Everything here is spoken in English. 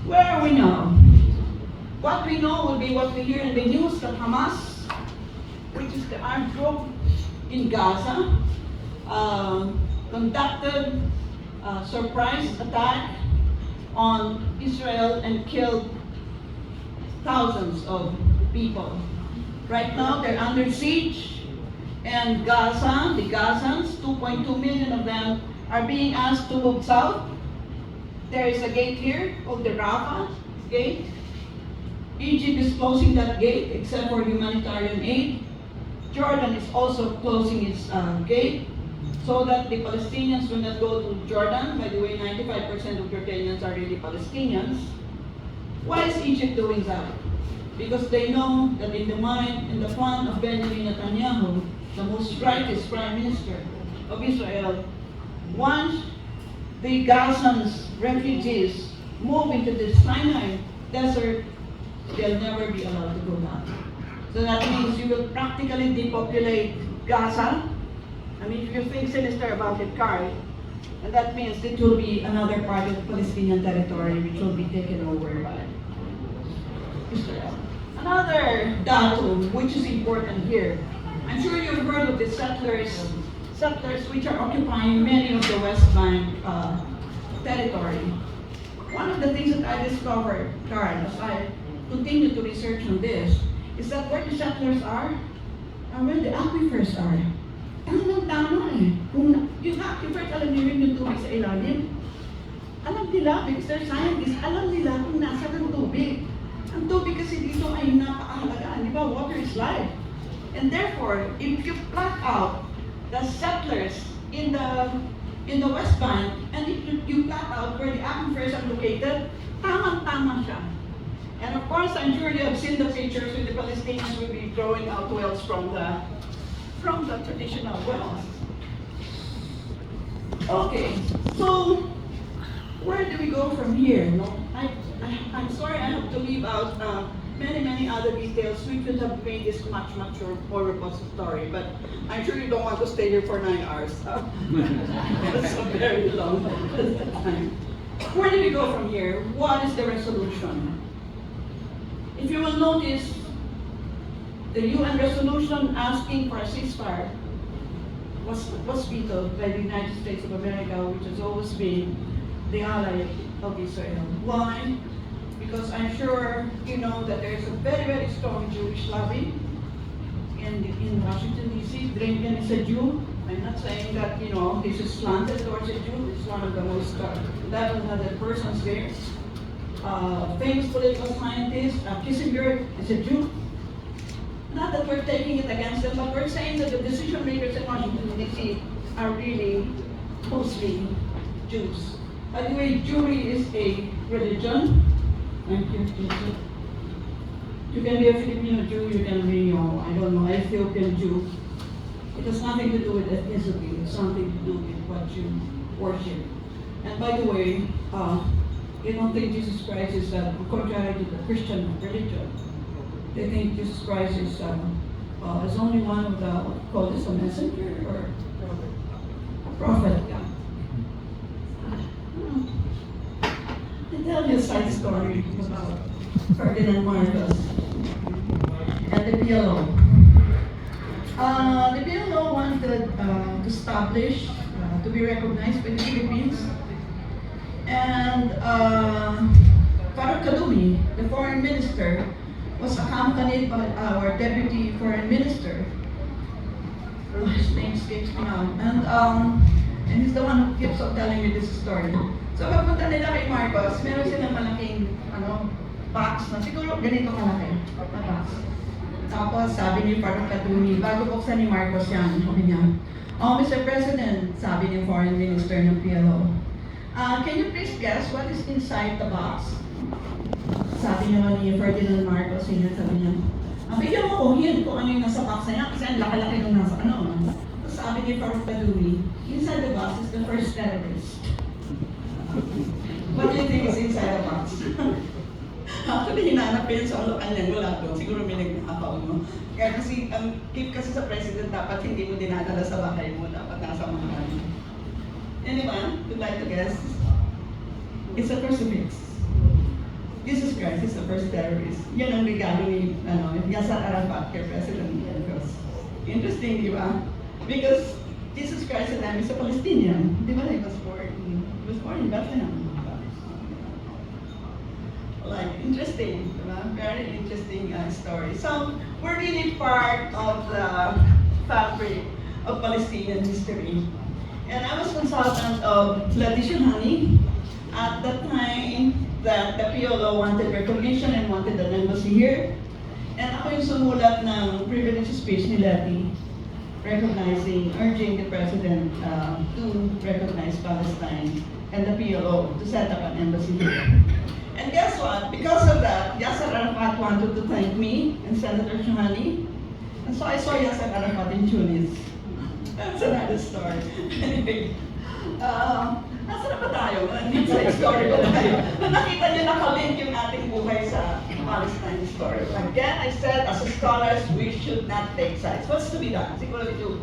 Where are we now? What we know will be what we hear in the news that Hamas, which is the armed group in Gaza, conducted a surprise attack on Israel and killed thousands of people. Right now, they're under siege, and Gaza, the Gazans, 2.2 million of them, are being asked to move south. There is a gate here called the Rafah gate. Egypt is closing that gate except for humanitarian aid. Jordan is also closing its gate so that the Palestinians will not go to Jordan. By the way, 95% of Jordanians are really Palestinians. Why is Egypt doing that? Because they know that in the mind and the plan of Benjamin Netanyahu, the most righteous prime minister of Israel, once the Gazans, refugees, move into the Sinai desert, they'll never be allowed to go back. So that means you will practically depopulate Gaza. I mean, if you think sinister about it, Carl, and that means it will be another part of Palestinian territory which will be taken over by Israel. Another datum which is important here. I'm sure you've heard of the settlers which are occupying many of the West Bank territory. One of the things that I discovered, Carl, as I continue to research on this, is that where the settlers are where the aquifers are. Tama eh. Kung yung aquifers, alam niyo yung tubig sa ilalim. Alam nila, because they're scientists, alam nila kung nasa ng tubig. Ang tubig kasi dito ay napakahalaga. Di ba? Water is life. And therefore, if you pluck out the settlers in the West Bank, and if you pluck out where the aquifers are located, tamang-tama siya. And of course, I'm sure you have seen the pictures where the Palestinians will be drawing out wells from the traditional wells. Okay, so where do we go from here? No, I'm sorry I have to leave out many other details which would have made this much more repository, but I'm sure you don't want to stay here for 9 hours. That's a very long time. Where do we go from here? What is the resolution? If you will notice, the UN resolution asking for a ceasefire was vetoed by the United States of America, which has always been the ally of Israel. Why? Because I'm sure you know that there is a very strong Jewish lobby in Washington, D.C. Blinken is a Jew. I'm not saying that, this is slanted towards a Jew. It's one of the most level-headed persons there. Famous political scientist, Kissinger is a Jew. Not that we're taking it against them, but we're saying that the decision makers in Washington, D.C. are really mostly Jews. By the way, Jewry is a religion. Thank you. You can be a Filipino Jew, you can be, Ethiopian Jew. It has nothing to do with ethnicity. It's something to do with what you worship. And by the way, they don't think Jesus Christ is contrary to the Christian religion. They think Jesus Christ is only one of the, what you call this, a messenger or a prophet. Yeah. I'll tell you a side story about Ferdinand Marcos and the PLO. The PLO wanted to establish, to be recognized by the Philippines, and Faruk Kadumi, the foreign minister, was accompanied by our deputy foreign minister. His name escapes me now. And he's the one who keeps on telling me this story. So pagpunta nila kay Marcos, meron silang malaking box na siguro ganito kalaki na box. Tapos sabi ni Faruk Kadumi, bago buksan ni Marcos yan, sabi niya, "Oh, Mr. President," sabi ni foreign minister ng PLO, "can you please guess what is inside the box?" Sabi niya ni Ferdinand Marcos, sabi niya, bigyan mo ko hint kung ano yung nasa box na yan, kasi ang laki-laki nung nasa Tapos sabi ni Faruk Kadumi, inside the box is the first terrorist. What do you think is inside the box? Actually, hinanap yun sa ulo kanyan, wala doon. Siguro may nagnakaw, no? Kaya kasi, ang tip kasi sa president, dapat hindi mo dinadala sa bahay mo, dapat nasa mga kanya. Anyone would like to guess? It's a crucifix. Jesus Christ is the first terrorist. Yun ang regalo ni Yasser Arafat kay President Marcos. Interesting, di ba? Because Jesus Christ at time is a Palestinian. Di ba? He was born in Bethlehem. Like, interesting, di ba? Very interesting story. So, we're really part of the fabric of Palestinian history. And I was consultant of Leticia Honey at the time that the PLO wanted recognition and wanted an embassy here. And ako yung sumulat ng privilege speech ni Letty, urging the President to recognize Palestine and the PLO to set up an embassy here. And guess what? Because of that, Yasser Arafat wanted to thank me and Senator Shahani. And so I saw Yasser Arafat in Tunis. That's another story. Anyway, nasa na ba tayo? Inside story ba tayo? Nakita niyo nakalink yung ating buhay sa Palestine story. Again, I said, as scholars, we should not take sides. What's to be done? Siguro ito,